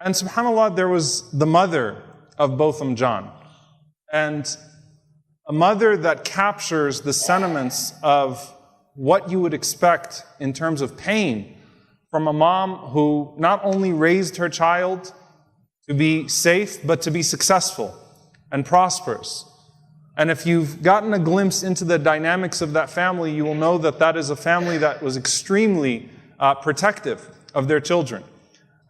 And subhanAllah, there was the mother of Botham John. And a mother that captures the sentiments of what you would expect in terms of pain from a mom who not only raised her child to be safe, but to be successful and prosperous. And if you've gotten a glimpse into the dynamics of that family, you will know that that is a family that was extremely protective of their children.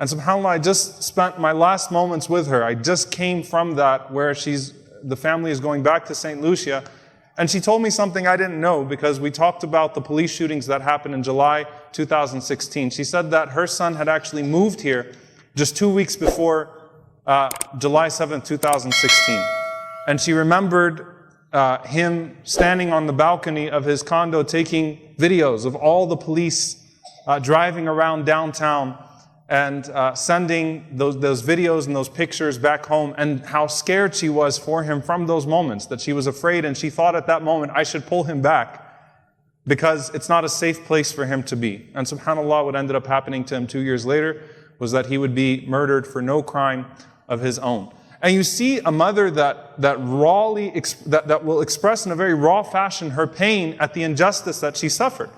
And subhanAllah, I just spent my last moments with her. I just came from that where the family is going back to St. Lucia. And she told me something I didn't know, because we talked about the police shootings that happened in July 2016. She said that her son had actually moved here just 2 weeks before July 7th, 2016. And she remembered him standing on the balcony of his condo taking videos of all the police driving around downtown and sending those videos and those pictures back home, and how scared she was for him from those moments, that she was afraid, and she thought at that moment, I should pull him back because it's not a safe place for him to be. And subhanAllah, what ended up happening to him 2 years later was that he would be murdered for no crime of his own. And you see a mother that will express in a very raw fashion her pain at the injustice that she suffered.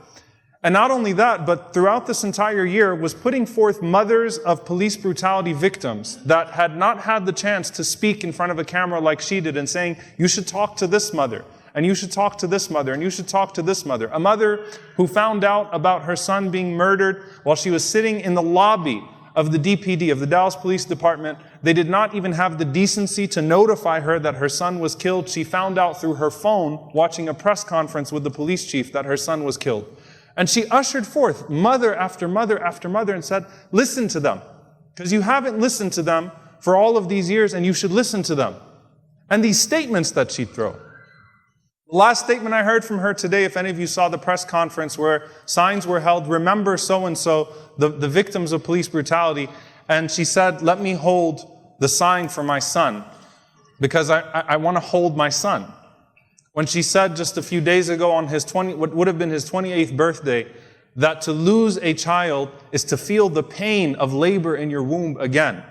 And not only that, but throughout this entire year was putting forth mothers of police brutality victims that had not had the chance to speak in front of a camera like she did, and saying, you should talk to this mother, and you should talk to this mother, and you should talk to this mother. A mother who found out about her son being murdered while she was sitting in the lobby of the DPD, of the Dallas Police Department. They did not even have the decency to notify her that her son was killed. She found out through her phone, watching a press conference with the police chief, that her son was killed. And she ushered forth mother after mother after mother and said, listen to them, because you haven't listened to them for all of these years, and you should listen to them. And these statements that she'd throw. The last statement I heard from her today, if any of you saw the press conference where signs were held, remember so-and-so, the victims of police brutality, and she said, let me hold the sign for my son, because I want to hold my son. When she said just a few days ago on what would have been his 28th birthday, that to lose a child is to feel the pain of labor in your womb again.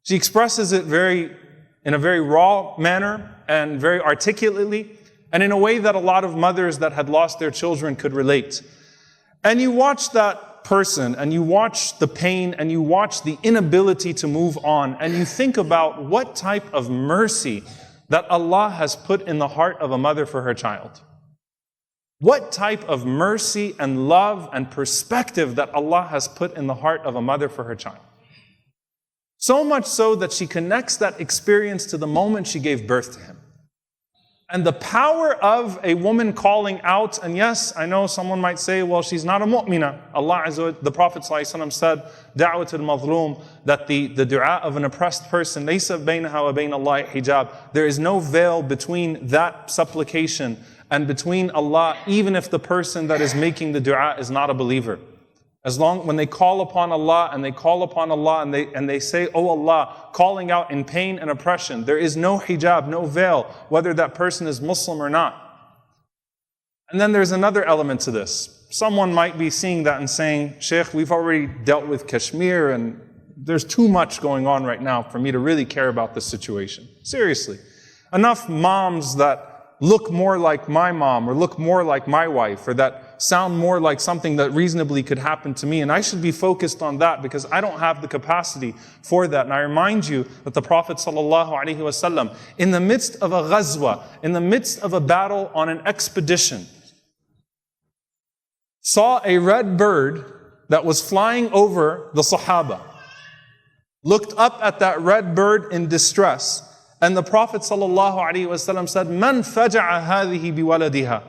She expresses it in a very raw manner and very articulately, and in a way that a lot of mothers that had lost their children could relate. And you watch that person, and you watch the pain, and you watch the inability to move on, and you think about what type of mercy that Allah has put in the heart of a mother for her child. What type of mercy and love and perspective that Allah has put in the heart of a mother for her child. So much so that she connects that experience to the moment she gave birth to him. And the power of a woman calling out, and yes, I know someone might say, well, she's not a mu'mina. Allah Azza wa Jalla, the Prophet ﷺ said, Da'wat al-mazlum, that the dua of an oppressed person, laysa baynaha wa bayna Allahi hijab. There is no veil between that supplication and between Allah, even if the person that is making the dua is not a believer. When they call upon Allah and they say, oh Allah, calling out in pain and oppression, there is no hijab, no veil, whether that person is Muslim or not. And then there's another element to this. Someone might be seeing that and saying, Sheikh, we've already dealt with Kashmir, and there's too much going on right now for me to really care about this situation. Seriously. Enough moms that look more like my mom, or look more like my wife, or that sound more like something that reasonably could happen to me, and I should be focused on that because I don't have the capacity for that. And I remind you that the Prophet ﷺ, in the midst of a ghazwa, in the midst of a battle on an expedition, saw a red bird that was flying over the Sahaba, looked up at that red bird in distress, and the Prophet ﷺ said, Man faja'a hadhihi biwaladiha.